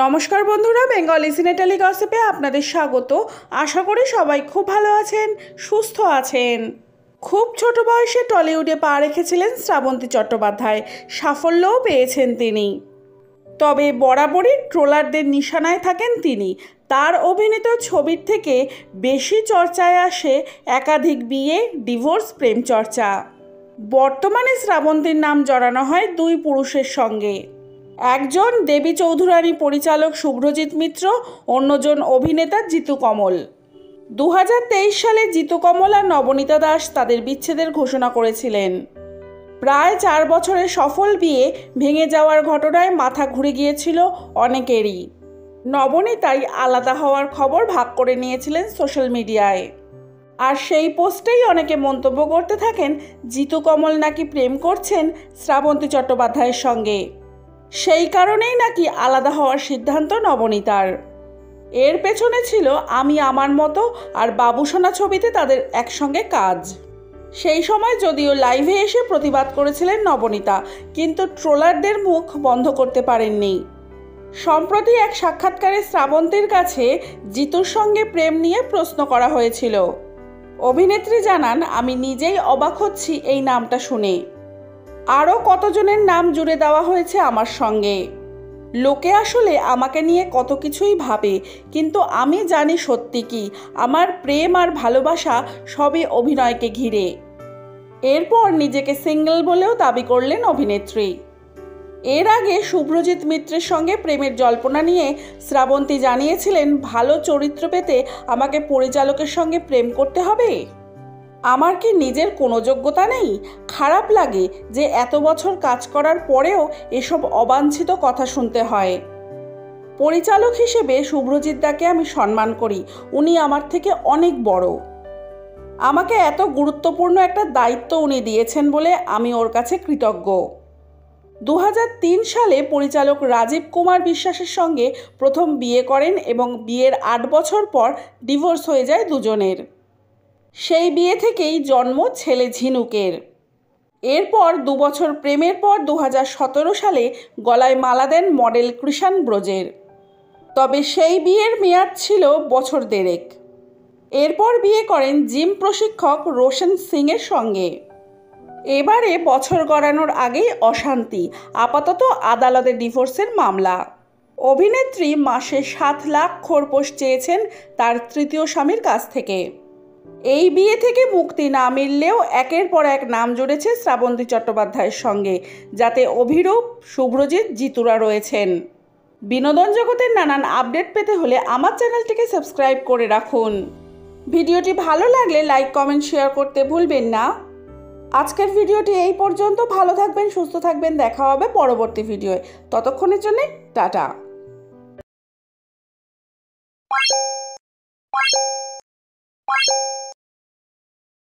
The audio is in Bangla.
নমস্কার বন্ধুরা, বেঙ্গলি সিনেটালি গসিপে আপনাদের স্বাগত। আশা করি সবাই খুব ভালো আছেন, সুস্থ আছেন। খুব ছোট বয়সে টলিউডে পা রেখেছিলেন শ্রাবন্তী চট্টোপাধ্যায়, সাফল্যও পেয়েছেন তিনি। তবে বরাবরই ট্রোলারদের নিশানায় থাকেন তিনি। তার অভিনীত ছবির থেকে বেশি চর্চায় আসে একাধিক বিয়ে, ডিভোর্স, প্রেম চর্চা। বর্তমানে শ্রাবন্তীর নাম জড়ানো হয় দুই পুরুষের সঙ্গে। একজন দেবী চৌধুরানী পরিচালক শুভ্রজিৎ মিত্র, অন্যজন অভিনেতা জিতু কমল। 2023 সালে জিতু কমল আর নবনীতা দাস তাদের বিচ্ছেদের ঘোষণা করেছিলেন। প্রায় 4 বছরের সফল বিয়ে ভেঙে যাওয়ার ঘটনায় মাথা ঘুরে গিয়েছিল অনেকেরই। নবনীতাই আলাদা হওয়ার খবর ভাগ করে নিয়েছিলেন সোশ্যাল মিডিয়ায়। আর সেই পোস্টেই অনেকে মন্তব্য করতে থাকেন জিতু কমল নাকি প্রেম করছেন শ্রাবন্তী চট্টোপাধ্যায়ের সঙ্গে। সেই কারণেই নাকি আলাদা হওয়ার সিদ্ধান্ত নবনীতার। এর পেছনে ছিল আমি আমার মতো আর বাবুসোনা ছবিতে তাদের একসঙ্গে কাজ। সেই সময় যদিও লাইভে এসে প্রতিবাদ করেছিলেন নবনীতা, কিন্তু ট্রোলারদের মুখ বন্ধ করতে পারেননি। সম্প্রতি এক সাক্ষাৎকারে শ্রাবন্তীর কাছে জিতুর সঙ্গে প্রেম নিয়ে প্রশ্ন করা হয়েছিল। অভিনেত্রী জানান, আমি নিজেই অবাক হচ্ছি এই নামটা শুনে। আরও কতজনের নাম জুড়ে দেওয়া হয়েছে আমার সঙ্গে। লোকে আসলে আমাকে নিয়ে কত কিছুই ভাবে, কিন্তু আমি জানি সত্যি কি, আমার প্রেম আর ভালোবাসা সবই অভিনয়কে ঘিরে। এরপর নিজেকে সিঙ্গেল বলেও দাবি করলেন অভিনেত্রী। এর আগে শুভ্রজিৎ মিত্রের সঙ্গে প্রেমের জল্পনা নিয়ে শ্রাবন্তী জানিয়েছিলেন, ভালো চরিত্র পেতে আমাকে পরিচালকের সঙ্গে প্রেম করতে হবে? আমার কি নিজের কোনো যোগ্যতা নেই? খারাপ লাগে যে এত বছর কাজ করার পরেও এসব অবাঞ্ছিত কথা শুনতে হয়। পরিচালক হিসেবে শুভ্রজিৎ দাকে আমি সম্মান করি, উনি আমার থেকে অনেক বড়। আমাকে এত গুরুত্বপূর্ণ একটা দায়িত্ব উনি দিয়েছেন বলে আমি ওর কাছে কৃতজ্ঞ। 2003 সালে পরিচালক রাজীব কুমার বিশ্বাসের সঙ্গে প্রথম বিয়ে করেন এবং বিয়ের 8 বছর পর ডিভোর্স হয়ে যায় দুজনের। সেই বিয়ে থেকেই জন্ম ছেলে ঝিনুকের। এরপর 2 বছর প্রেমের পর 2017 সালে গলায় মালা দেন মডেল কৃষাণ ব্রজের। তবে সেই বিয়ের মেয়াদ ছিল বছর দেড়েক। এরপর বিয়ে করেন জিম প্রশিক্ষক রোশন সিংয়ের সঙ্গে। এবারে বছর গড়ানোর আগেই অশান্তি, আপাতত আদালতে ডিভোর্সের মামলা। অভিনেত্রী মাসে 7 লাখ খোরপোশ চেয়েছেন তার তৃতীয় স্বামীর কাছ থেকে। এই বিয়ে থেকে মুক্তি না মিললেও একের পর এক নাম জুড়েছে শ্রাবন্তী চট্টোপাধ্যায়ের সঙ্গে, যাতে অভিরূপ, শুভ্রজিৎ, জিতুরা রয়েছেন। বিনোদন জগতের নানান আপডেট পেতে হলে আমার চ্যানেলটিকে সাবস্ক্রাইব করে রাখুন। ভিডিওটি ভালো লাগলে লাইক, কমেন্ট, শেয়ার করতে ভুলবেন না। আজকের ভিডিওটি এই পর্যন্ত। ভালো থাকবেন, সুস্থ থাকবেন, দেখা হবে পরবর্তী ভিডিওয়। ততক্ষণের জন্য টাটা।